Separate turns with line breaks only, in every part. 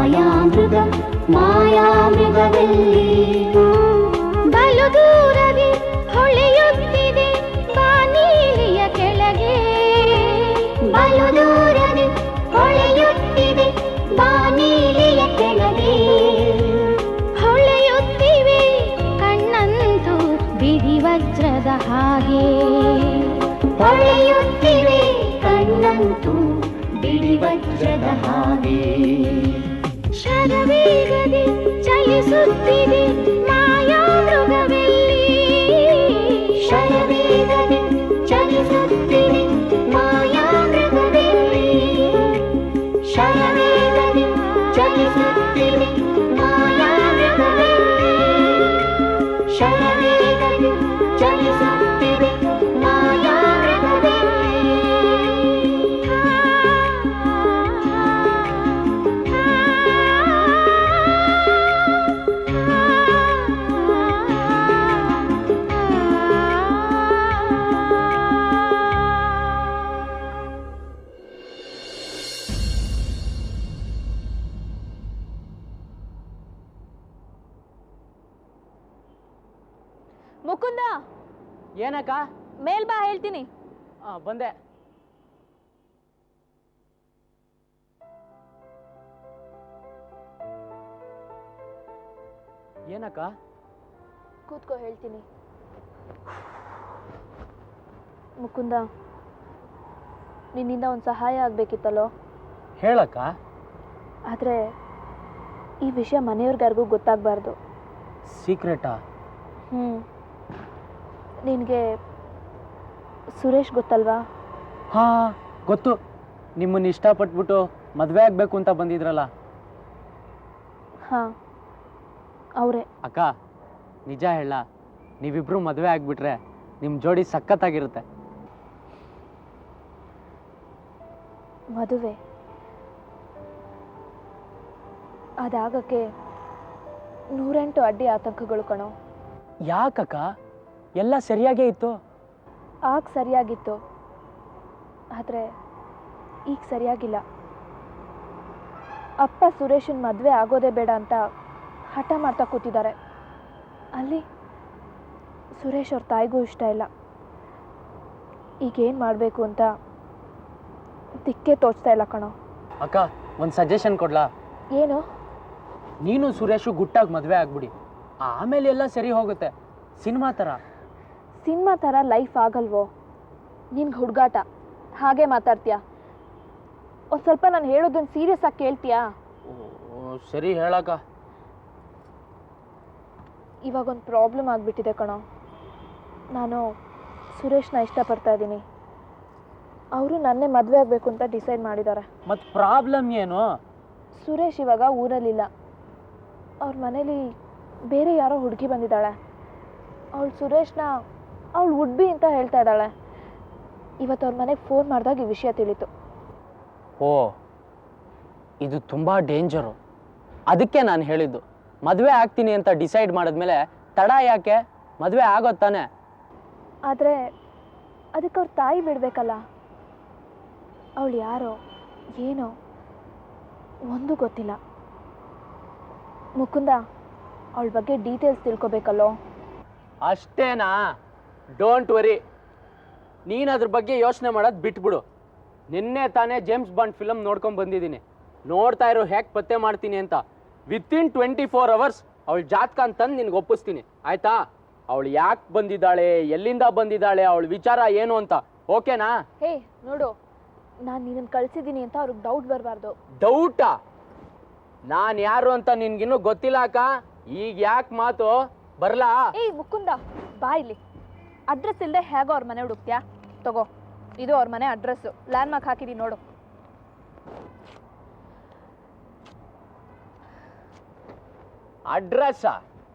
ಮಾಯಾಮೃಗ ಮಾಯಾಮೃಗವೆಲ್ಲಿ ಬಲು ದೂರದಿ ಹೊಳೆಯುತ್ತಿದೆ ಬಾನೀಲಿಯ ಕೆಳಗೆ ಬಲು ದೂರದಿ ಹೊಳೆಯುತ್ತಿದೆ ಬಾನೀಲಿಯ ಕೆಳಗೆ ಹೊಳೆಯುತ್ತಿವೆ ಕಣ್ಣಂತೂ ಬಿಡಿ ವಜ್ರದ ಹಾಗೆ ಹೊಳೆಯುತ್ತಿವೆ ಕಣ್ಣಂತೂ ಬಿಡಿ ವಜ್ರದ ಹಾಗೆ ಶರವೇಗದೆ ಚಲಿಸುತ್ತಿದೆ ಮಾಯಾಮೃಗವೆಲ್ಲಿ ಶರವೇಗದೆ ಚಲಿಸುತ್ತಿದೆ ಮಾಯಾಮೃಗವೆಲ್ಲಿ ಶರವೇಗದೆ ಚಲಿಸುತ್ತಿದೆ ಮಾಯಾಮೃಗವೆಲ್ಲಿ ಶರವೇಗದೆ ಚಲಿಸುತ್ತಿದೆ
ಮುಕುಂದ,
ಏನಕ್ಕ?
ಮೇಲ್ ಬಾ, ಹೇಳ್ತೀನಿ.
ಬಂದೆ. ಏನಕ್ಕ?
ಕೂತ್ಕೋ, ಹೇಳ್ತೀನಿ. ಮುಕುಂದ, ನಿನ್ನಿಂದ ಒಂದು ಸಹಾಯ ಆಗ್ಬೇಕಿತ್ತಲ್ಲೋ?
ಹೇಳಕ್ಕ.
ಆದರೆ ಈ ವಿಷಯ ಮನೆಯವ್ರಿಗಾರಿಗೂ ಗೊತ್ತಾಗಬಾರ್ದು.
ಸೀಕ್ರೆಟಾ?
ನಿನಗೆ ಸುರೇಶ್ ಗೊತ್ತಲ್ವಾ?
ಹಾಂ, ಗೊತ್ತು. ನಿಮ್ಮನ್ನು ಇಷ್ಟಪಟ್ಬಿಟ್ಟು ಮದುವೆ ಆಗಬೇಕು ಅಂತ ಬಂದಿದ್ರಲ್ಲ.
ಹಾಂ, ಅವರೇ.
ಅಕ್ಕ, ನಿಜ ಹೇಳ, ನೀವಿಬ್ರು ಮದುವೆ ಆಗಿಬಿಟ್ರೆ ನಿಮ್ಮ ಜೋಡಿ ಸಖತ್ತಾಗಿರುತ್ತೆ.
ಮದುವೆ ಅದಾಗಕ್ಕೆ 108 ಅಡ್ಡಿ ಆತಂಕಗಳು ಕಣೋ.
ಯಾಕಕ್ಕ? ಎಲ್ಲ ಸರಿಯಾಗೇ ಇತ್ತು.
ಆಗ ಸರಿಯಾಗಿತ್ತು, ಆದರೆ ಈಗ ಸರಿಯಾಗಿಲ್ಲ. ಅಪ್ಪ ಸುರೇಶನ್ ಮದುವೆ ಆಗೋದೇ ಬೇಡ ಅಂತ ಹಠ ಮಾಡ್ತಾ ಕೂತಿದ್ದಾರೆ. ಅಲ್ಲಿ ಸುರೇಶ್ ಅವ್ರ ತಾಯಿಗೂ ಇಷ್ಟ ಇಲ್ಲ. ಈಗೇನು ಮಾಡಬೇಕು ಅಂತ ದಿಕ್ಕೇ ತೋಚ್ತಾ ಇಲ್ಲ ಕಣೋ.
ಅಕ್ಕ, ಒಂದು ಸಜೆಷನ್ ಕೊಡ್ಲಾ?
ಏನು?
ನೀನು ಸುರೇಶು ಗುಟ್ಟಾಗಿ ಮದುವೆ ಆಗ್ಬಿಡಿ, ಆಮೇಲೆ ಎಲ್ಲ ಸರಿ ಹೋಗುತ್ತೆ. ಸಿನಿಮಾ ಥರ
ಲೈಫ್ ಆಗಲ್ವೋ? ನಿನ್ಗೆ ಹುಡುಗಾಟ, ಹಾಗೆ ಮಾತಾಡ್ತೀಯಾ? ಒಂದು ಸ್ವಲ್ಪ ನಾನು ಹೇಳೋದನ್ನು ಸೀರಿಯಸ್ ಆಗಿ ಕೇಳ್ತೀಯಾ?
ಸರಿ, ಹೇಳಕ್ಕ.
ಇವಾಗೊಂದು ಪ್ರಾಬ್ಲಮ್ ಆಗಿಬಿಟ್ಟಿದೆ ಕಣೋ. ನಾನು ಸುರೇಶ್ನ ಇಷ್ಟಪಡ್ತಾ ಇದ್ದೀನಿ. ಅವರು ನನ್ನೇ ಮದುವೆ ಆಗಬೇಕು ಅಂತ ಡಿಸೈಡ್ ಮಾಡಿದ್ದಾರೆ.
ಮತ್ತು ಪ್ರಾಬ್ಲಮ್ ಏನು?
ಸುರೇಶ್ ಇವಾಗ ಊರಲ್ಲಿಲ್ಲ. ಅವ್ರ ಮನೇಲಿ ಬೇರೆ ಯಾರೋ ಹುಡುಗಿ ಬಂದಿದ್ದಾಳೆ. ಅವಳು ಸುರೇಶ್ನ ಅವಳು ಉಡ್ಬಿ ಅಂತ ಹೇಳ್ತಾ ಇದ್ದಾಳೆ. ಇವತ್ತು ಅವ್ರ ಮನೆಗೆ ಫೋನ್ ಮಾಡಿದಾಗ ಈ ವಿಷಯ ತಿಳಿತು.
ಓ, ಇದು ತುಂಬ ಡೇಂಜರು. ಅದಕ್ಕೆ ನಾನು ಹೇಳಿದ್ದು, ಮದುವೆ ಆಗ್ತೀನಿ ಅಂತ ಡಿಸೈಡ್ ಮಾಡಿದ್ಮೇಲೆ ತಡ ಯಾಕೆ? ಮದುವೆ ಆಗೋತ್ತಾನೆ.
ಆದರೆ ಅದಕ್ಕೆ ಅವ್ರ ತಾಯಿ ಬಿಡಬೇಕಲ್ಲ. ಅವಳು ಯಾರೋ ಏನೋ ಒಂದು ಗೊತ್ತಿಲ್ಲ. ಮುಕುಂದ, ಅವಳ ಬಗ್ಗೆ ಡೀಟೇಲ್ಸ್ ತಿಳ್ಕೊಬೇಕಲ್ಲೋ?
ಅಷ್ಟೇನಾ? ಡೋಂಟ್ ವರಿ, ನೀನು ಅದ್ರ ಬಗ್ಗೆ ಯೋಚನೆ ಮಾಡೋದು ಬಿಟ್ಬಿಡು. ನಿನ್ನೆ ತಾನೇ ಜೇಮ್ಸ್ ಬಾಂಡ್ ಫಿಲಮ್ ನೋಡ್ಕೊಂಡು ಬಂದಿದ್ದೀನಿ. ನೋಡ್ತಾ ಇರೋ ಹೇಗೆ ಪತ್ತೆ ಮಾಡ್ತೀನಿ ಅಂತ. ವಿತಿನ್ 24 hours ಅವಳ ಜಾತಕ ಅಂತಂದು ನಿನ್ಗೆ ಒಪ್ಪಿಸ್ತೀನಿ, ಆಯ್ತಾ? ಅವಳು ಯಾಕೆ ಬಂದಿದ್ದಾಳೆ, ಎಲ್ಲಿಂದ ಬಂದಿದ್ದಾಳೆ, ಅವಳ ವಿಚಾರ ಏನು ಅಂತ. ಓಕೆನಾ?
ಹೇ ನೋಡು, ನಾನು ನಿನ್ನನ್ನು ಕಳಿಸಿದ್ದೀನಿ ಅಂತ ಅವ್ರಿಗೆ ಡೌಟ್ ಬರಬಾರ್ದು.
ಡೌಟಾ? ನಾನು ಯಾರು ಅಂತ ನಿನ್ಗಿನ್ನೂ ಗೊತ್ತಿಲ್ಲ ಅಕ್ಕ. ಈಗ ಯಾಕೆ ಮಾತು? ಬರ್ಲಾ?
ಏಯ್ ಮುಕುಂದ, ಬಾ ಇಲ್ಲಿ. ಅಡ್ರೆಸ್ ಇಲ್ಲದೆ ಹೇಗೋ ಅವ್ರ ಮನೆ ಹುಡುಕ್ತ್ಯಾ? ತಗೋ, ಇದು ಅವ್ರ ಮನೆ ಅಡ್ರೆಸ್ಸು. ಲ್ಯಾಂಡ್ ಮಾರ್ಕ್ ಹಾಕಿದ್ದೀನಿ ನೋಡು.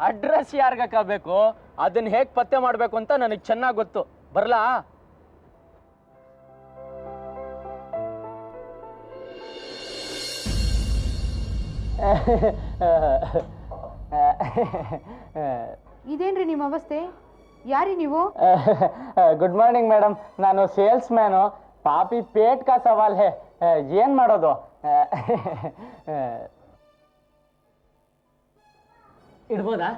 ಅಡ್ರೆಸ್ ಯಾರಿಗಕ್ಕ ಬೇಕು? ಅದನ್ನ ಹೇಗೆ ಪತ್ತೆ ಮಾಡಬೇಕು ಅಂತ ನನಗೆ ಚೆನ್ನಾಗಿ ಗೊತ್ತು. ಬರ್ಲಾ?
ಇದೇನ್ರಿ ನಿಮ್ಮ ಅವಸ್ಥೆ? ಯಾರಿ ನೀವು?
ಗುಡ್ ಮಾರ್ನಿಂಗ್ ಮೇಡಮ್, ನಾನು ಸೇಲ್ಸ್ ಮ್ಯಾನು. ಪಾಪಿ ಪೇಟ್ ಕಾ ಸವಾಲ್ ಹೇ, ಏನು ಮಾಡೋದು? ಇಡ್ಬೋದಾ?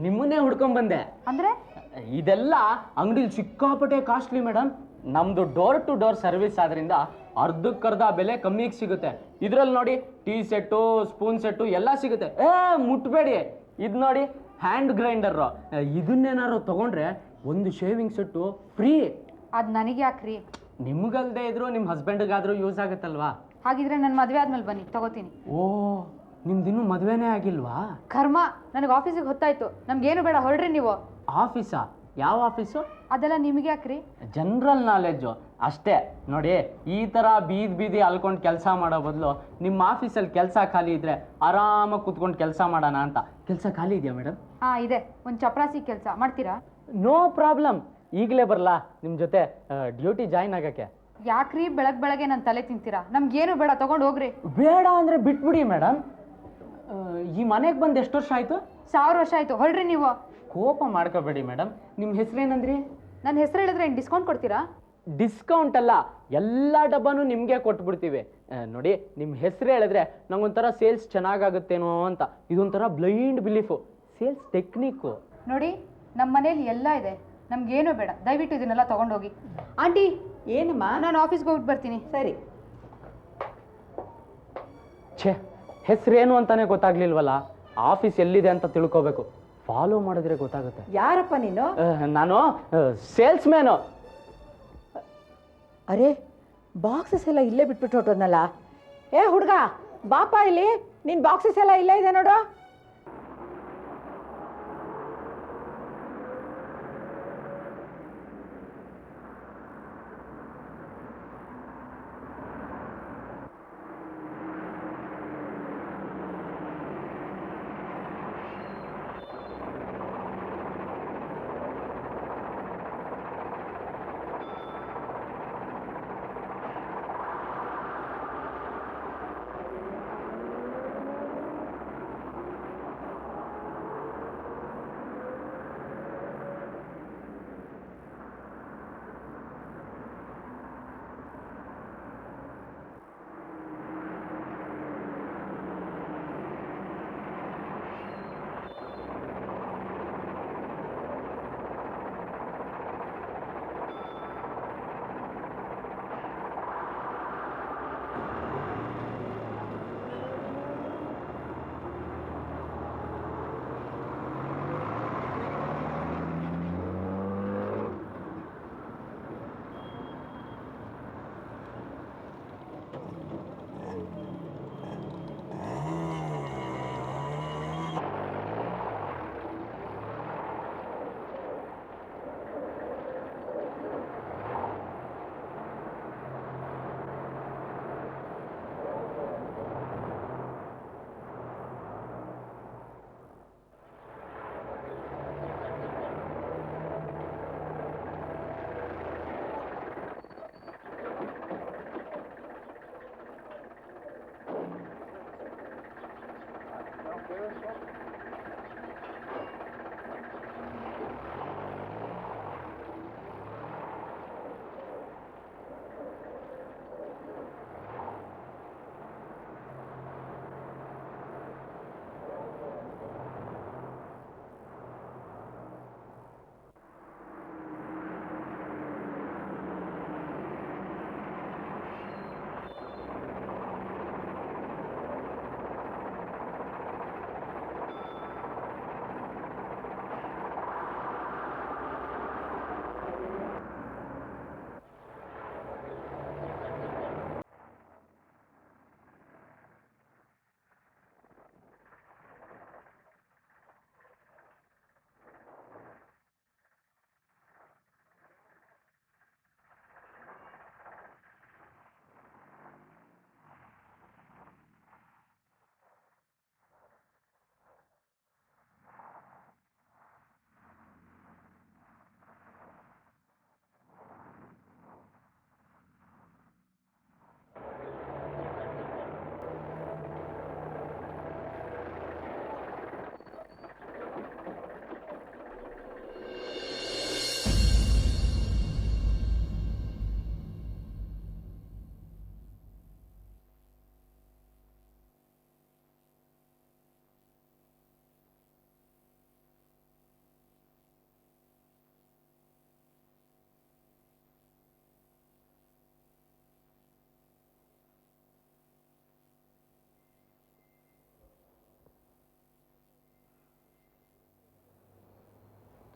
ನಿಮ್ಮನ್ನೇ ಹುಡ್ಕೊಂಡ್ಬಂದೆ.
ಅಂದರೆ
ಇದೆಲ್ಲ ಅಂಗಡಿಲಿ ಸಿಕ್ಕಾಪಟ್ಟೆ ಕಾಸ್ಟ್ಲಿ ಮೇಡಮ್. ನಮ್ಮದು ಡೋರ್ ಟು ಡೋರ್ ಸರ್ವಿಸ್ ಆದ್ರಿಂದ ಅರ್ಧಕ್ಕರ್ಧ ಬೆಲೆ ಕಮ್ಮಿಗೆ ಸಿಗುತ್ತೆ. ಇದರಲ್ಲಿ ನೋಡಿ ಟೀ ಸೆಟ್ಟು, ಸ್ಪೂನ್ ಸೆಟ್ಟು ಎಲ್ಲ ಸಿಗುತ್ತೆ. ಮುಟ್ಬೇಡಿ. ಇದು ನೋಡಿ ಹ್ಯಾಂಡ್ ಗ್ರೈಂಡರು. ಇದನ್ನೇನಾದ್ರು ತೊಗೊಂಡ್ರೆ ಒಂದು ಶೇವಿಂಗ್ ಸೆಟ್ಟು ಫ್ರೀ.
ಅದು ನನಗೆ ಯಾಕ್ರಿ?
ನಿಮ್ಗಲ್ದೇ ಇದ್ರು ನಿಮ್ಮ ಹಸ್ಬೆಂಡ್ಗಾದ್ರೂ ಯೂಸ್ ಆಗುತ್ತಲ್ವಾ?
ಹಾಗಿದ್ರೆ ನನ್ನ ಮದುವೆ ಆದ್ಮೇಲೆ ಬನ್ನಿ, ತಗೋತೀನಿ.
ಓ, ನಿಮ್ದಿನ್ನೂ ಮದುವೆನೇ ಆಗಿಲ್ವಾ?
ಕರ್ಮ, ನನಗೆ ಆಫೀಸಿಗೆ ಹೊತ್ತಾಯ್ತು. ನಮ್ಗೇನು ಬೇಡ, ಹೊರಡ್ರಿ ನೀವು.
ಆಫೀಸಾ? ಯಾವ ಆಫೀಸು?
ಅದೆಲ್ಲ ನಿಮಗೆ ಯಾಕ್ರಿ?
ಜನರಲ್ ನಾಲೆಡ್ಜು ಅಷ್ಟೇ. ನೋಡಿ, ಈ ಥರ ಬೀದಿ ಅಲ್ಕೊಂಡು ಕೆಲಸ ಮಾಡೋ ಬದಲು ನಿಮ್ಮ ಆಫೀಸಲ್ಲಿ ಕೆಲಸ ಖಾಲಿ ಇದ್ದರೆ ಆರಾಮಾಗಿ ಕೂತ್ಕೊಂಡು ಕೆಲಸ ಮಾಡೋಣ ಅಂತ. ಕೆಲಸ ಖಾಲಿ ಇದೆಯಾ ಮೇಡಮ್?
ಹಾಂ ಇದೆ, ಒಂದು ಚಪರಾಸಿ ಕೆಲಸ ಮಾಡ್ತೀರಾ?
No problem. ಈಗಲೇ ಬರಲಾ ನಿಮ್ಮ ಜೊತೆ ಡ್ಯೂಟಿ ಜಾಯ್ನ್ ಆಗೋಕ್ಕೆ?
ಯಾಕ್ರಿ ಬೆಳಗ್ಗೆ ನನ್ನ ತಲೆ ತಿಂತೀರಾ? ನಮ್ಗೇನು ಬೇಡ, ತಗೊಂಡು ಹೋಗ್ರಿ.
ಬೇಡ ಅಂದರೆ ಬಿಟ್ಬಿಡಿ ಮೇಡಮ್. ಈ ಮನೆಗೆ ಬಂದು ಎಷ್ಟು ವರ್ಷ ಆಯಿತು?
1000 ವರ್ಷ ಆಯಿತು. ಹೊರಡ್ರಿ ನೀವು.
ಕೋಪ ಮಾಡ್ಕೋಬೇಡಿ ಮೇಡಮ್. ನಿಮ್ಮ ಹೆಸರೇನಂದ್ರಿ?
ನನ್ನ ಹೆಸರು ಹೇಳಿದ್ರೆ ಏನು ಡಿಸ್ಕೌಂಟ್ ಕೊಡ್ತೀರಾ?
ಡಿಸ್ಕೌಂಟ್ ಅಲ್ಲ, ಎಲ್ಲ ಡಬ್ಬನೂ ನಿಮಗೆ ಕೊಟ್ಬಿಡ್ತೀವಿ. ನೋಡಿ, ನಿಮ್ಮ ಹೆಸರು ಹೇಳಿದ್ರೆ ನಂಗೊಂಥರ ಸೇಲ್ಸ್ ಚೆನ್ನಾಗಾಗುತ್ತೇನೋ ಅಂತ. ಇದೊಂಥರ ಬ್ಲೈಂಡ್ ಬಿಲೀಫು, ಸೇಲ್ಸ್ ಟೆಕ್ನಿಕ್ಕು.
ನೋಡಿ, ನಮ್ಮ ಮನೇಲಿ ಎಲ್ಲ ಇದೆ, ನಮ್ಗೇನು ಬೇಡ. ದಯವಿಟ್ಟು ಇದನ್ನೆಲ್ಲ ತೊಗೊಂಡೋಗಿ. ಆಂಟಿ,
ಏನಮ್ಮ?
ನಾನು ಆಫೀಸ್ಗೆ ಹೋಗ್ಬಿಟ್ಟು ಬರ್ತೀನಿ.
ಸರಿ.
ಛೇ, ಹೆಸರೇನು ಅಂತಾನೆ ಗೊತ್ತಾಗ್ಲಿಲ್ವಲ್ಲ. ಆಫೀಸ್ ಎಲ್ಲಿದೆ ಅಂತ ತಿಳ್ಕೋಬೇಕು. ಫಾಲೋ ಮಾಡಿದ್ರೆ ಗೊತ್ತಾಗುತ್ತೆ.
ಯಾರಪ್ಪ ನೀನು?
ನಾನು ಸೇಲ್ಸ್ ಮ್ಯಾನು.
ಅರೆ, ಬಾಕ್ಸಸ್ ಎಲ್ಲ ಇಲ್ಲೇ ಬಿಟ್ಬಿಟ್ಟು ಹೊಟ್ಟೋದ್ನಲ್ಲ. ಏ ಹುಡುಗ, ಬಾಪ ಇಲ್ಲಿ. ನಿನ್ನ ಬಾಕ್ಸಸ್ ಎಲ್ಲ ಇಲ್ಲೇ ಇದೆ ನೋಡು.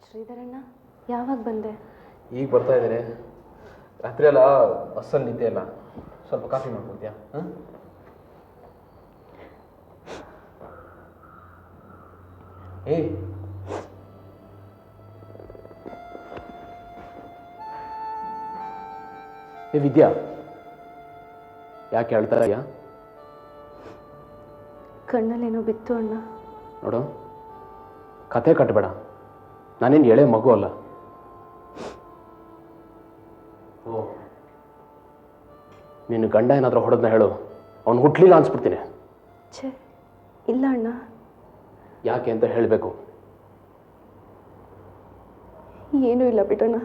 ಶ್ರೀಧರಣ್ಣ ಯಾವಾಗ ಬಂದೆ?
ಈಗ ಬರ್ತಾ ಇದ್ದಾರೆ. ರಾತ್ರಿ ಎಲ್ಲ ಬಸ್ಸಲ್ಲಿ ನಿದ್ದೆ ಇಲ್ಲ. ಸ್ವಲ್ಪ ಕಾಫಿ ಮಾಡ್ಕೊಡ್ತೀಯಾ? ಹಾಂ, ಏಯ್ ಏ ವಿದ್ಯಾ, ಯಾಕೆ ಹೇಳ್ತಾ ಇದೆಯಾ?
ಕಣ್ಣಲ್ಲೇನೋ ಬಿತ್ತು ಅಣ್ಣ.
ನೋಡು, ಕತೆ ಕಟ್ಟಬೇಡ. ನಾನೇನು ಎಳೆ ಮಗು ಅಲ್ಲ. ಓ, ನಿನ್ನ ಗಂಡ ಏನಾದರೂ ಹೊಡೆದ್ನ ಹೇಳು, ಅವ್ನು ಹುಟ್ಲಿಲ್ಲ ಅನ್ಸ್ಬಿಡ್ತೀನಿ.
ಛೇ ಇಲ್ಲ ಅಣ್ಣ.
ಯಾಕೆ ಅಂತ ಹೇಳಬೇಕು.
ಏನೂ ಇಲ್ಲ ಬಿಡೋಣ.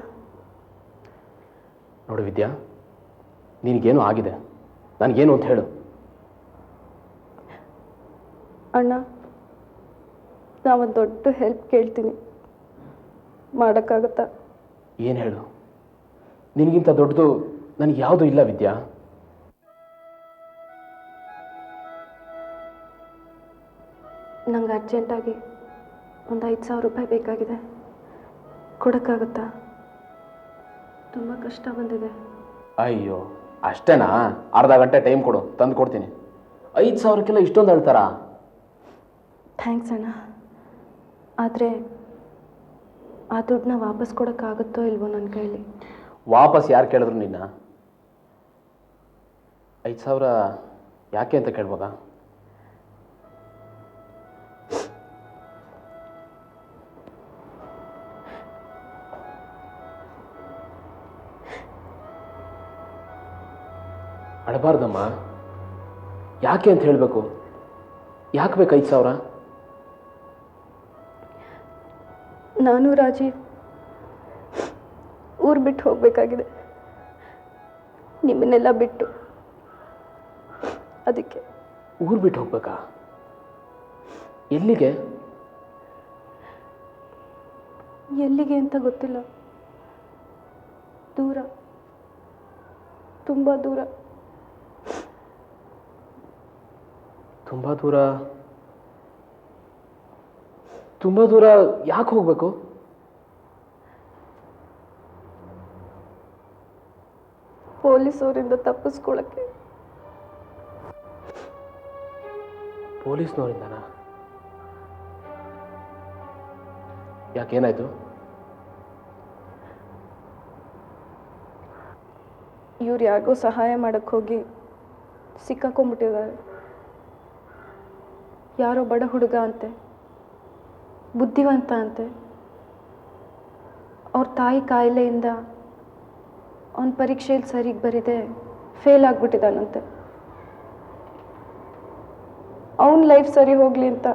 ನೋಡು ವಿದ್ಯಾ, ನಿನಗೇನು ಆಗಿದೆ, ನನಗೇನು ಅಂತ ಹೇಳು.
ಅಣ್ಣ, ನಾವೊಂದು ದೊಡ್ಡ ಹೆಲ್ಪ್ ಕೇಳ್ತೀನಿ, ಮಾಡೋಕ್ಕಾಗತ್ತಾ?
ಏನು ಹೇಳು? ನಿನಗಿಂತ ದೊಡ್ಡದು ನನಗೆ ಯಾವುದೂ ಇಲ್ಲ ವಿದ್ಯಾ.
ನಂಗೆ ಅರ್ಜೆಂಟಾಗಿ ಒಂದು 5,000 ರೂಪಾಯಿ ಬೇಕಾಗಿದೆ, ಕೊಡೋಕ್ಕಾಗತ್ತಾ? ತುಂಬ ಕಷ್ಟ ಬಂದಿದೆ.
ಅಯ್ಯೋ, ಅಷ್ಟೇನಾ? ಅರ್ಧ ಗಂಟೆ ಟೈಮ್ ಕೊಡು, ತಂದು ಕೊಡ್ತೀನಿ. 5,000ಕ್ಕೆಲ್ಲ ಇಷ್ಟೊಂದು ಹೇಳ್ತಾರಾ?
ಥ್ಯಾಂಕ್ಸ್ ಅಣ್ಣ. ಆದರೆ ಆ ದುಡ್ಡನ್ನ ವಾಪಸ್ ಕೊಡೋಕ್ಕಾಗುತ್ತೋ ಇಲ್ವೋ ನನ್ನ ಕೈಲಿ?
ವಾಪಸ್ ಯಾರು ಕೇಳಿದ್ರು ನಿನ್ನ? 5,000 ಯಾಕೆ ಅಂತ ಕೇಳ್ಬೋದಾ? ಅಳಬಾರ್ದಮ್ಮ. ಯಾಕೆ ಅಂತ ಹೇಳಬೇಕು. ಯಾಕೆ ಬೇಕು 5,000?
ನಾನು ರಾಜೀವ್ ಊರು ಬಿಟ್ಟು ಹೋಗಬೇಕಾಗಿದೆ, ನಿಮ್ಮನ್ನೆಲ್ಲ ಬಿಟ್ಟು. ಅದಕ್ಕೆ.
ಊರು ಬಿಟ್ಟು ಹೋಗ್ಬೇಕಾ? ಎಲ್ಲಿಗೆ?
ಎಲ್ಲಿಗೆ ಅಂತ ಗೊತ್ತಿಲ್ಲ. ದೂರ, ತುಂಬ ದೂರ.
ತುಂಬ ದೂರ? ತುಂಬ ದೂರ ಯಾಕೆ ಹೋಗ್ಬೇಕು?
ಪೊಲೀಸವರಿಂದ ತಪ್ಪಿಸ್ಕೊಳ್ಳೋಕ್ಕೆ.
ಪೊಲೀಸ್ನವರಿಂದನಾ? ಯಾಕೇನಾಯ್ತು?
ಇವ್ರು ಯಾರಿಗೋ ಸಹಾಯ ಮಾಡೋಕ್ಕೆ ಹೋಗಿ ಸಿಕ್ಕಾಕೊಂಡ್ಬಿಟ್ಟಿದ್ದಾರೆ. ಯಾರೋ ಬಡ ಹುಡುಗ ಅಂತೆ, ಬುದ್ಧಿವಂತ ಅಂತೆ. ಅವ್ರ ತಾಯಿ ಕಾಯಿಲೆಯಿಂದ ಅವನ ಪರೀಕ್ಷೆಯಲ್ಲಿ ಸರಿಗೆ ಬರೀದೆ ಫೇಲ್ ಆಗಿಬಿಟ್ಟಿದ್ದಾನಂತೆ. ಅವನ ಲೈಫ್ ಸರಿ ಹೋಗಲಿ ಅಂತ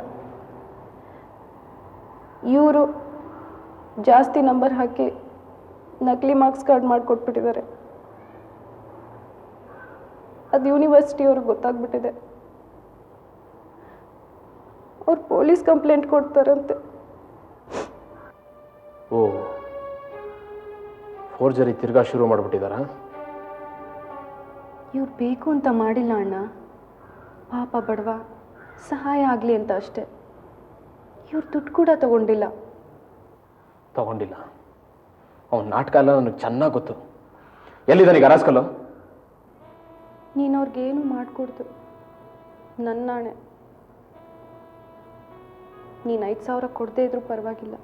ಇವರು ಜಾಸ್ತಿ ನಂಬರ್ ಹಾಕಿ ನಕಲಿ ಮಾರ್ಕ್ಸ್ ಕಾರ್ಡ್ ಮಾಡಿಕೊಟ್ಬಿಟ್ಟಿದ್ದಾರೆ. ಅದು ಯೂನಿವರ್ಸಿಟಿ ಅವ್ರಿಗೆ ಗೊತ್ತಾಗ್ಬಿಟ್ಟಿದೆ. ಅವ್ರು ಪೊಲೀಸ್ ಕಂಪ್ಲೇಂಟ್ ಕೊಡ್ತಾರಂತೆ.
ಓ, ಫೋರ್ಜರಿ ತಿರ್ಗಾ ಶುರು ಮಾಡಿಬಿಟ್ಟಿದ್ದಾರಾ?
ಇವ್ರು ಬೇಕು ಅಂತ ಮಾಡಿಲ್ಲ ಅಣ್ಣ, ಪಾಪ ಬಡವ, ಸಹಾಯ ಆಗಲಿ ಅಂತ ಅಷ್ಟೆ. ಇವ್ರು ದುಡ್ಡು ಕೂಡ ತಗೊಂಡಿಲ್ಲ.
ಅವನ ನಾಟಕ ಎಲ್ಲ ನನಗೆ ಚೆನ್ನಾಗಿ ಗೊತ್ತು. ಎಲ್ಲಿದ್ದಾನೀಗ ರಾಸ್ಕಲ್ಲು?
ನೀನು ಅವ್ರಿಗೇನು ಮಾಡಿಕೊಡ್ತು, ನನ್ನಾಣೆ. ನೀನು 5,000 ಕೊಡದೇ ಇದ್ರೂ ಪರವಾಗಿಲ್ಲ,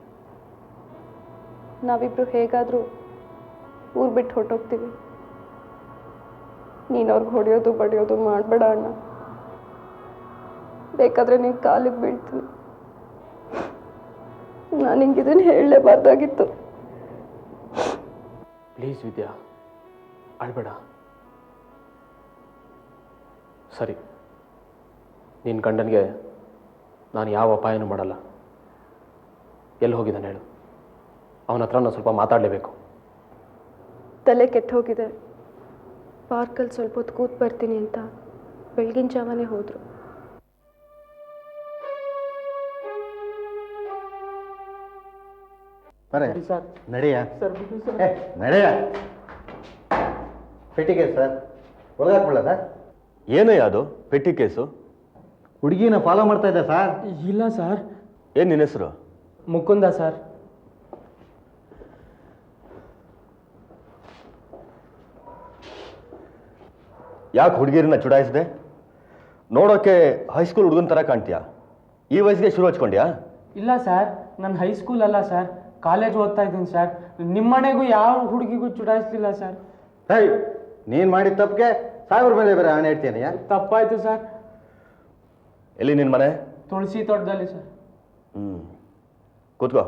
ನಾವಿಬ್ಬರು ಹೇಗಾದರೂ ಊರು ಬಿಟ್ಟು ಹೊರಟೋಗ್ತೀವಿ. ನೀನು ಅವ್ರಿಗೆ ಹೊಡೆಯೋದು ಬಡಿಯೋದು ಮಾಡಬೇಡ ಅಣ್ಣ. ಬೇಕಾದರೆ ನೀನು ಕಾಲಿಗೆ ಬೀಳ್ತೀನಿ. ನಾನು ಹಿಂಗಿದನ್ನು ಹೇಳಲೇಬಾರ್ದಾಗಿತ್ತು.
ಪ್ಲೀಸ್ ವಿದ್ಯಾ, ಅಳ್ಬೇಡ. ಸರಿ, ನಿನ್ನ ಗಂಡನಿಗೆ ನಾನು ಯಾವ ಅಪಾಯನೂ ಮಾಡಲ್ಲ. ಎಲ್ಲಿ ಹೋಗಿದ್ದಾನೆ ಹೇಳು? ಅವನ ಹತ್ರ ನಾನು ಸ್ವಲ್ಪ ಮಾತಾಡಲೇಬೇಕು.
ತಲೆ ಕೆಟ್ಟು ಹೋಗಿದೆ. ಪಾರ್ಕಲ್ಲಿ ಸ್ವಲ್ಪ ಹೊತ್ತು ಕೂತ್ ಬರ್ತೀನಿ ಅಂತ ಬೆಳಗಿನ ಜಾವನೇ ಹೋದರು.
ಸರ್ ನಡೆಯ ಸರ್, ನಡೆಯ ಪೆಟ್ಟಿಗೆ ಸರ್, ಒಳಗಾಕ್ಬಿಡ ಸರ್.
ಏನಯ್ಯ ಅದು ಪೆಟ್ಟಿ ಕೇಸು?
ಹುಡುಗಿನ ಫಾಲೋ ಮಾಡ್ತಾ ಇದ್ದೆ ಸರ್.
ಇಲ್ಲ ಸರ್.
ಏನು ನಿನ್ನ ಹೆಸರು?
ಮುಕುಂದ ಸರ್.
ಯಾಕೆ ಹುಡುಗಿರನ್ನ ಚುಡಾಯಿಸಿದೆ? ನೋಡೋಕ್ಕೆ ಹೈಸ್ಕೂಲ್ ಹುಡುಗನ ಥರ ಕಾಣ್ತೀಯಾ? ಈ ವಯಸ್ಸಿಗೆ ಶುರು ಹಚ್ಕೊಂಡ್ಯಾ?
ಇಲ್ಲ ಸರ್, ನಾನು ಹೈಸ್ಕೂಲ್ ಅಲ್ಲ ಸರ್, ಕಾಲೇಜ್ ಓದ್ತಾ ಇದ್ದೀನಿ ಸರ್. ನಿಮ್ಮನೆಗೂ ಯಾವ ಹುಡುಗಿಗೂ ಚುಡಾಯಿಸ್ಲಿಲ್ಲ ಸರ್.
ಹೇ, ನೀನು ಮಾಡಿದ ತಪ್ಪಿಗೆ ಸಾವಿರ ಮೇಲೆ ಬೇರೆ ಆಣೆ ಇಡ್ತೀನಿಯಾ?
ತಪ್ಪಾಯ್ತು ಸರ್.
ಎಲ್ಲಿ ನಿನ್ನ ಮನೆ?
ತುಳಸಿ ತೋಟದಲ್ಲಿ ಸರ್.
ಕೂತ್ಕೋ.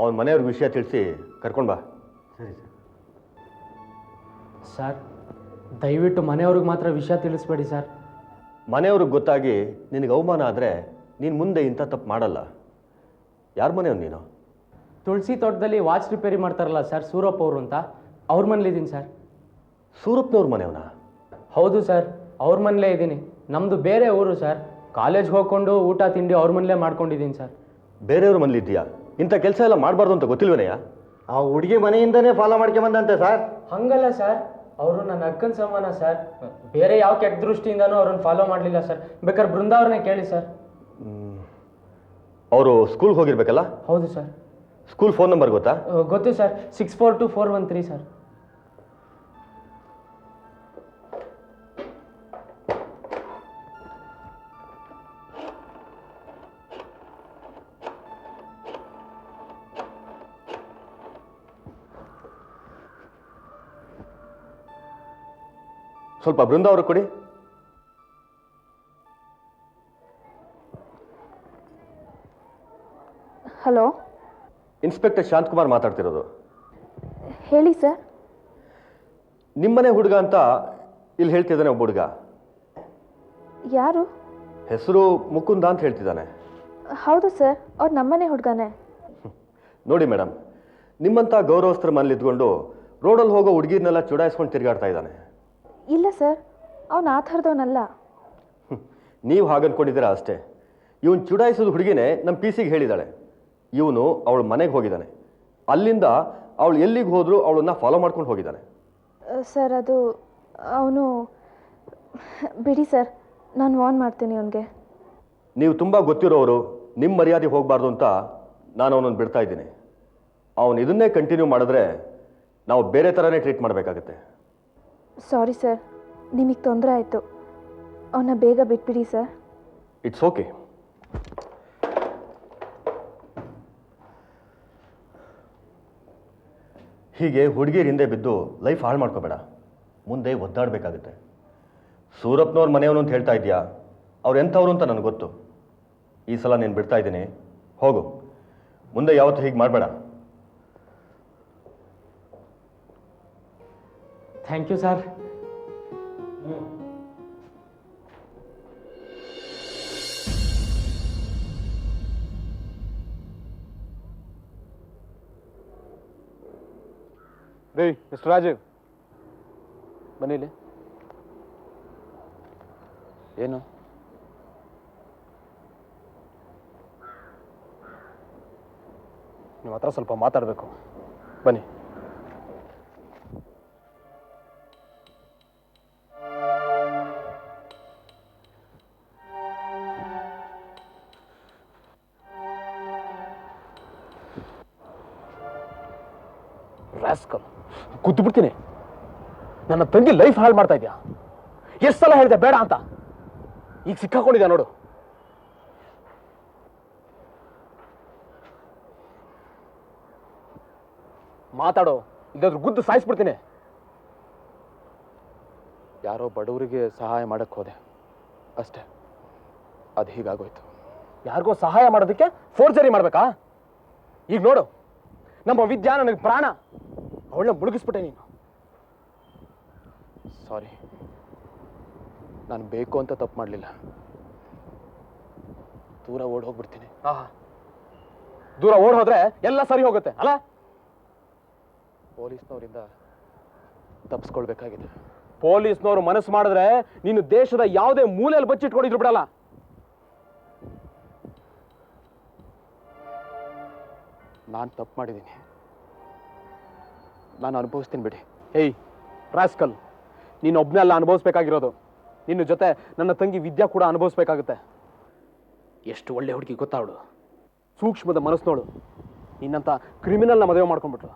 ಅವನ ಮನೆಯವ್ರಿಗೆ ವಿಷಯ ತಿಳಿಸಿ ಕರ್ಕೊಂಡು ಬಾ.
ಸರಿ ಸರ್.
ಸರ್, ದಯವಿಟ್ಟು ಮನೆಯವ್ರಿಗೆ ಮಾತ್ರ ವಿಷಯ ತಿಳಿಸ್ಬೇಡಿ ಸರ್.
ಮನೆಯವ್ರಿಗೆ ಗೊತ್ತಾಗಿ ನಿನಗೆ ಅವಮಾನ ಆದರೆ ನೀನು ಮುಂದೆ ಇಂಥ ತಪ್ಪು ಮಾಡಲ್ಲ. ಯಾರ ಮನೆಯವ್ನು ನೀನು?
ತುಳಸಿ ತೋಟದಲ್ಲಿ ವಾಚ್ ರಿಪೇರಿ ಮಾಡ್ತಾರಲ್ಲ ಸರ್, ಸೂರಪ್ಪ ಅವರು ಅಂತ, ಅವ್ರ ಮನೇಲಿದ್ದೀನಿ ಸರ್.
ಸೂರಪ್ಪನವ್ರ ಮನೆಯವನ?
ಹೌದು ಸರ್, ಅವ್ರ ಮನೇಲೇ ಇದ್ದೀನಿ. ನಮ್ಮದು ಬೇರೆ ಊರು ಸರ್. ಕಾಲೇಜ್ಗೆ ಹೋಗ್ಕೊಂಡು ಊಟ ತಿಂಡಿ ಅವ್ರ ಮನೇಲೇ ಮಾಡ್ಕೊಂಡಿದ್ದೀನಿ ಸರ್.
ಬೇರೆಯವ್ರ ಮನೇಲಿದ್ದೀಯಾ? ಇಂಥ ಕೆಲಸ ಎಲ್ಲ ಮಾಡಬಾರ್ದು ಅಂತ ಗೊತ್ತಿಲ್ವೇನೆಯಾ?
ಆ ಹುಡುಗಿ ಮನೆಯಿಂದನೇ ಫಾಲೋ ಮಾಡ್ಕೊಂಬಂದಂತೆ ಸರ್.
ಹಂಗಲ್ಲ ಸರ್, ಅವರು ನನ್ನ ಅಕ್ಕನ ಸಮಾನ ಸರ್. ಬೇರೆ ಯಾವ ಕೆಟ್ಟ ದೃಷ್ಟಿಯಿಂದನೂ ಅವ್ರನ್ನ ಫಾಲೋ ಮಾಡಲಿಲ್ಲ ಸರ್. ಬೇಕಾದ್ರೆ ಬೃಂದಾವ್ರನ್ನೇ ಕೇಳಿ ಸರ್.
ಅವರು ಸ್ಕೂಲ್ಗೆ ಹೋಗಿರ್ಬೇಕಲ್ಲ?
ಹೌದು ಸರ್.
ಸ್ಕೂಲ್ ಫೋನ್ ನಂಬರ್ ಗೊತ್ತಾ?
ಗೊತ್ತು ಸರ್, 642413 ಸರ್.
ಸ್ವಲ್ಪ ಬೃಂದ ಅವ್ರಿಗೆ ಕೊಡಿ.
ಹಲೋ,
ಇನ್ಸ್ಪೆಕ್ಟರ್ ಶಾಂತಕುಮಾರ್ ಮಾತಾಡ್ತಿರೋದು.
ಹೇಳಿ ಸರ್.
ನಿಮ್ಮನೆ ಹುಡುಗ ಅಂತ ಇಲ್ಲಿ ಹೇಳ್ತಿದ್ದಾನೆ ಒಬ್ಬ ಹುಡುಗ.
ಯಾರು?
ಹೆಸರು ಮುಕುಂದ ಅಂತ ಹೇಳ್ತಿದ್ದಾನೆ.
ಹೌದು ಸರ್, ಅವ್ರು ನಮ್ಮನೆ ಹುಡುಗನೇ.
ನೋಡಿ ಮೇಡಮ್, ನಿಮ್ಮಂಥ ಗೌರವಸ್ಥರ ಮನೇಲಿ ಇದ್ಕೊಂಡು ರೋಡಲ್ಲಿ ಹೋಗೋ ಹುಡುಗಿರ್ನೆಲ್ಲ ಚುಡಾಯಿಸ್ಕೊಂಡು ತಿರುಗಾಡ್ತಾ ಇದ್ದಾನೆ.
ಇಲ್ಲ ಸರ್, ಅವನು ಆ ಥರದವನಲ್ಲ.
ನೀವು ಹಾಗನ್ಕೊಂಡಿದ್ದೀರಾ ಅಷ್ಟೇ. ಇವನು ಚುಡಾಯಿಸೋದು ಹುಡುಗಿನೇ ನಮ್ಮ PC-ಗೆ ಹೇಳಿದ್ದಾಳೆ. ಇವನು ಅವಳ ಮನೆಗೆ ಹೋಗಿದ್ದಾನೆ. ಅಲ್ಲಿಂದ ಅವಳು ಎಲ್ಲಿಗೆ ಹೋದರೂ ಅವಳನ್ನ ಫಾಲೋ ಮಾಡ್ಕೊಂಡು ಹೋಗಿದ್ದಾನೆ.
ಸರ್, ಅದು ಅವನು... ಬಿಡಿ ಸರ್, ನಾನು ವಾರ್ನ್ ಮಾಡ್ತೀನಿ ಅವನಿಗೆ.
ನೀವು ತುಂಬ ಗೊತ್ತಿರೋರು, ನಿಮ್ಮ ಮರ್ಯಾದೆ ಹೋಗಬಾರ್ದು ಅಂತ ನಾನು ಅವನನ್ನು ಬಿಡ್ತಾ ಇದ್ದೀನಿ. ಅವನು ಇದನ್ನೇ ಕಂಟಿನ್ಯೂ ಮಾಡಿದ್ರೆ ನಾವು ಬೇರೆ ಥರನೇ ಟ್ರೀಟ್ ಮಾಡಬೇಕಾಗತ್ತೆ.
ಸಾರಿ ಸರ್, ನಿಮಗೆ ತೊಂದರೆ ಆಯಿತು. ಅವನ್ನ ಬೇಗ ಬಿಟ್ಬಿಡಿ ಸರ್.
It's okay. ಹೀಗೆ ಹುಡುಗಿರ ಹಿಂದೆ ಬಿದ್ದು ಲೈಫ್ ಹಾಳು ಮಾಡ್ಕೋಬೇಡ. ಮುಂದೆ ಒದ್ದಾಡಬೇಕಾಗುತ್ತೆ. ಸೂರಪ್ಪನವ್ರ ಮನೆಯವನು ಅಂತ ಹೇಳ್ತಾ ಇದೆಯಾ? ಅವ್ರು ಎಂಥವ್ರು ಅಂತ ನನಗೆ ಗೊತ್ತು. ಈ ಸಲ ನೀನು ಬಿಡ್ತಾ ಇದ್ದೀನಿ, ಹೋಗು. ಮುಂದೆ ಯಾವತ್ತೂ ಹೀಗೆ ಮಾಡಬೇಡ.
Thank you sir.
ರೀ ಮಿಸ್ಟರ್ ರಾಜೀವ್, ಬನ್ನಿಲ್ಲಿ. ಏನು? ನಿಮ್ಮ ಹತ್ರ ಸ್ವಲ್ಪ ಮಾತಾಡಬೇಕು. ಬನ್ನಿ. ರಾಸ್ಕಲ್, ಕೂತು ಬಿಡ್ತೀನಿ. ನನ್ನ ತಂಗಿ ಲೈಫ್ ಹಾಳು ಮಾಡ್ತಾ ಇದೆಯಾ? ಎಷ್ಟು ಸಲ ಹೇಳಿದೆ ಬೇಡ ಅಂತ. ಈಗ ಸಿಕ್ಕಾಕೊಂಡಿದ್ಯಾ ನೋಡು. ಮಾತಾಡೋ, ಇಲ್ಲಾದ್ರೂ ಗುದ್ದು ಸಾಯಿಸ್ಬಿಡ್ತೀನಿ. ಯಾರೋ ಬಡವರಿಗೆ ಸಹಾಯ ಮಾಡಕ್ಕೆ ಹೋದೆ ಅಷ್ಟೇ, ಅದು ಹೀಗಾಗೋಯ್ತು. ಯಾರಿಗೋ ಸಹಾಯ ಮಾಡೋದಕ್ಕೆ ಫೋರ್ಜರಿ ಮಾಡ್ಬೇಕಾ? ಈಗ ನೋಡು, ನಮ್ಮ ವಿದ್ಯಾ ನನಗೆ ಪ್ರಾಣ, ಅವಳನ್ನ ಮುಳುಗಿಸ್ಬಿಟ್ಟೆ ನೀನು. ಸಾರಿ, ನಾನು ಬೇಕು ಅಂತ ತಪ್ಪು ಮಾಡಲಿಲ್ಲ. ದೂರ ಓಡ್ ಹೋಗ್ಬಿಡ್ತೀನಿ. ದೂರ ಓಡ್ ಹೋದ್ರೆ ಎಲ್ಲ ಸರಿ ಹೋಗುತ್ತೆ ಅಲ್ಲ? ಪೊಲೀಸ್ನವರಿಂದ ತಪ್ಪಿಸ್ಕೊಳ್ಬೇಕಾಗಿದೆ. ಪೊಲೀಸ್ನವರು ಮನಸ್ಸು ಮಾಡಿದ್ರೆ ನೀನು ದೇಶದ ಯಾವುದೇ ಮೂಲೆಯಲ್ಲಿ ಬಚ್ಚಿಟ್ಕೊಂಡಿದ್ರು ಬಿಡಲ್ಲ. ನಾನು ತಪ್ಪು ಮಾಡಿದ್ದೀನಿ, ನಾನು ಅನುಭವಿಸ್ತೀನಿ ಬಿಡಿ. ಏಯ್ ರಾಸ್ಕಲ್, ನೀನು ಒಬ್ಬನೇ ಅಲ್ಲ ಅನುಭವಿಸ್ಬೇಕಾಗಿರೋದು. ನಿನ್ನ ಜೊತೆ ನನ್ನ ತಂಗಿ ವಿದ್ಯಾ ಕೂಡ ಅನುಭವಿಸ್ಬೇಕಾಗುತ್ತೆ. ಎಷ್ಟು ಒಳ್ಳೆ ಹುಡುಗಿ ಗೊತ್ತಾ ಅವಳು? ಸೂಕ್ಷ್ಮದ ಮನಸ್ಸು ನೋಡು. ನಿನ್ನಂಥ ಕ್ರಿಮಿನಲ್ನ ಮದುವೆ ಮಾಡ್ಕೊಂಡ್ಬಿಟ್ರು.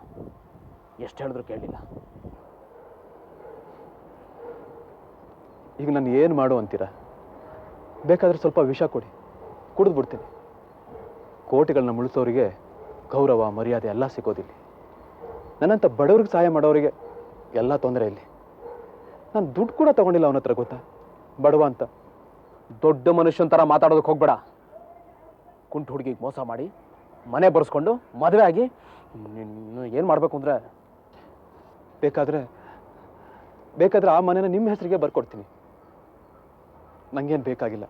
ಎಷ್ಟು ಹೇಳಿದ್ರು ಕೇಳಲಿಲ್ಲ. ಈಗ ನಾನು ಏನು ಮಾಡು ಅಂತೀರ? ಬೇಕಾದ್ರೆ ಸ್ವಲ್ಪ ವಿಷ ಕೊಡಿ, ಕುಡಿದು ಬಿಡ್ತೀನಿ. ಕೋಟಿಗಳನ್ನ ಮುಳಿಸೋರಿಗೆ ಗೌರವ ಮರ್ಯಾದೆ ಎಲ್ಲ ಸಿಗೋದಿಲ್ಲ. ನನ್ನಂಥ ಬಡವ್ರಿಗೆ ಸಹಾಯ ಮಾಡೋರಿಗೆ ಎಲ್ಲ ತೊಂದರೆ ಇಲ್ಲಿ. ನಾನು ದುಡ್ಡು ಕೂಡ ತಗೊಂಡಿಲ್ಲ ಅವನ ಹತ್ರ, ಗೊತ್ತಾ? ಬಡವ ಅಂತ ದೊಡ್ಡ ಮನುಷ್ಯನ ಥರ ಮಾತಾಡೋದಕ್ಕೆ ಹೋಗ್ಬೇಡ. ಕುಂಟು ಹುಡುಗಿಗೆ ಮೋಸ ಮಾಡಿ ಮನೆ ಬರ್ಸ್ಕೊಂಡು ಮದುವೆ ಆಗಿ ಏನು ಮಾಡಬೇಕು ಅಂದರೆ ಬೇಕಾದ್ರೆ ಆ ಮನೆನ ನಿಮ್ಮ ಹೆಸರಿಗೆ ಬರ್ಕೊಡ್ತೀನಿ. ನನಗೇನು ಬೇಕಾಗಿಲ್ಲ.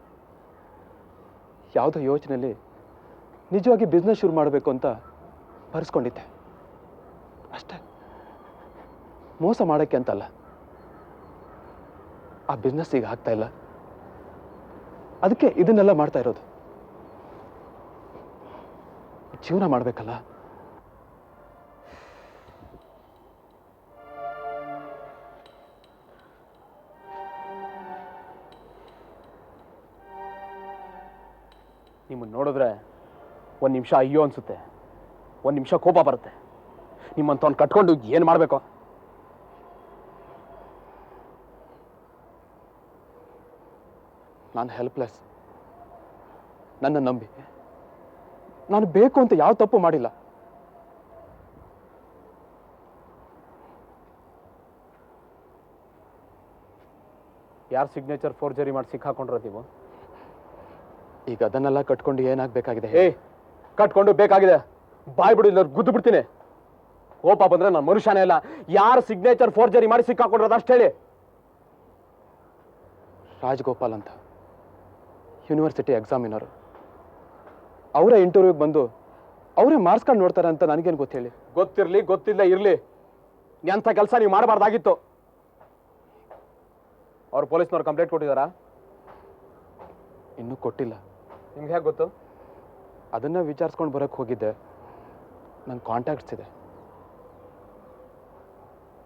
ಯಾವುದೋ ಯೋಚನೆಯಲ್ಲಿ ನಿಜವಾಗಿ ಬಿಸ್ನೆಸ್ ಶುರು ಮಾಡಬೇಕು ಅಂತ ಬರ್ಸ್ಕೊಂಡಿದ್ದೆ ಅಷ್ಟೇ. ಮೋಸ ಮಾಡೋಕ್ಕೆ ಅಂತಲ್ಲ. ಆ ಬಿಸ್ನೆಸ್ ಈಗ ಆಗ್ತಾ ಇಲ್ಲ, ಅದಕ್ಕೆ ಇದನ್ನೆಲ್ಲ ಮಾಡ್ತಾ ಇರೋದು. ಜೀವನ ಮಾಡಬೇಕಲ್ಲ. ನಿಮ್ಮನ್ನು ನೋಡಿದ್ರೆ ಒಂದು ನಿಮಿಷ ಅಯ್ಯೋ ಅನ್ಸುತ್ತೆ, ಒಂದು ನಿಮಿಷ ಕೋಪ ಬರುತ್ತೆ. ನಿಮ್ಮಂಥವ್ನು ಕಟ್ಕೊಂಡು ಏನು ಮಾಡಬೇಕು? ನಾನು ಹೆಲ್ಪ್ಲೆಸ್. ನನ್ನ ನಂಬಿ. ನಾನು ಬೇಕು ಅಂತ ಯಾವ ತಪ್ಪು ಮಾಡಿಲ್ಲ. ಯಾರು ಸಿಗ್ನೇಚರ್ ಫೋರ್ಜರಿ ಮಾಡಿ ಸಿಕ್ಕಾಕೊಂಡಿರೋದು ನೀವು? ಈಗ ಅದನ್ನೆಲ್ಲ ಕಟ್ಕೊಂಡು ಏನಾಗಬೇಕಾಗಿದೆ? ಕಟ್ಕೊಂಡು ಬೇಕಾಗಿದೆ. ಬಾಯ್ ಬಿಡು, ಇಲ್ಲ ಗುದ್ದು ಬಿಡ್ತೀನಿ. ಕೋಪ ಬಂದ್ರೆ ನಾನು ಮನುಷ್ಯನೇ ಇಲ್ಲ. ಯಾರು ಸಿಗ್ನೇಚರ್ ಫೋರ್ಜರಿ ಮಾಡಿ ಸಿಕ್ಕಾಕೊಂಡಿರೋದು ಅಷ್ಟು ಹೇಳಿ. ರಾಜಗೋಪಾಲ್ ಅಂತ, ಯೂನಿವರ್ಸಿಟಿ ಎಕ್ಸಾಮಿನರು. ಅವರೇ ಇಂಟರ್ವ್ಯೂಗೆ ಬಂದು ಅವರೇ ಮಾರ್ಕ್ಸ್ ಕಾರ್ಡ್ ನೋಡ್ತಾರೆ ಅಂತ ನನಗೇನು ಗೊತ್ತು ಹೇಳಿ? ಗೊತ್ತಿರಲಿ ಗೊತ್ತಿಲ್ಲ ಇರಲಿ, ಎಂಥ ಕೆಲಸ ನೀವು ಮಾಡಬಾರ್ದಾಗಿತ್ತು. ಅವ್ರು ಪೊಲೀಸ್ನವ್ರು ಕಂಪ್ಲೇಂಟ್ ಕೊಟ್ಟಿದ್ದಾರಾ? ಇನ್ನೂ ಕೊಟ್ಟಿಲ್ಲ. ನಿಮ್ಗೆ ಹೇಗೆ ಗೊತ್ತು? ಅದನ್ನ ವಿಚಾರಿಸ್ಕೊಂಡು ಬರೋಕ್ಕೆ ಹೋಗಿದ್ದೆ. ನನ್ನ ಕಾಂಟ್ಯಾಕ್ಟ್ಸ್ ಇದೆ.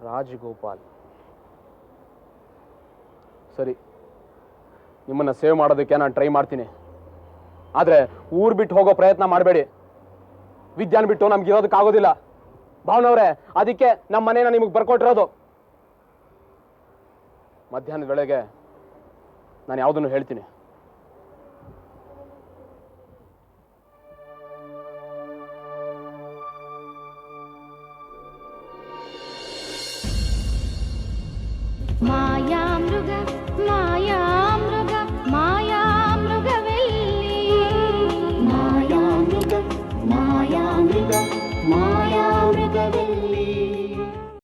ರಾಜಗೋಪಾಲ್. ಸರಿ, ನಿಮ್ಮನ್ನು ಸೇವ್ ಮಾಡೋದಕ್ಕೆ ನಾನು ಟ್ರೈ ಮಾಡ್ತೀನಿ. ಆದರೆ ಊರು ಬಿಟ್ಟು ಹೋಗೋ ಪ್ರಯತ್ನ ಮಾಡಬೇಡಿ. ವಿದ್ಯಾನ ಬಿಟ್ಟು ನಮ್ಗೆ ಇರೋದಕ್ಕಾಗೋದಿಲ್ಲ ಭಾವನವ್ರೆ. ಅದಕ್ಕೆ ನಮ್ಮ ಮನೇನ ನಿಮಗೆ ಬರ್ಕೊಟ್ಟಿರೋದು. ಮಧ್ಯಾಹ್ನದ ವೇಳೆಗೆ ನಾನು ಯಾವುದನ್ನು ಹೇಳ್ತೀನಿ.
ಮಾಯಾಮೃಗ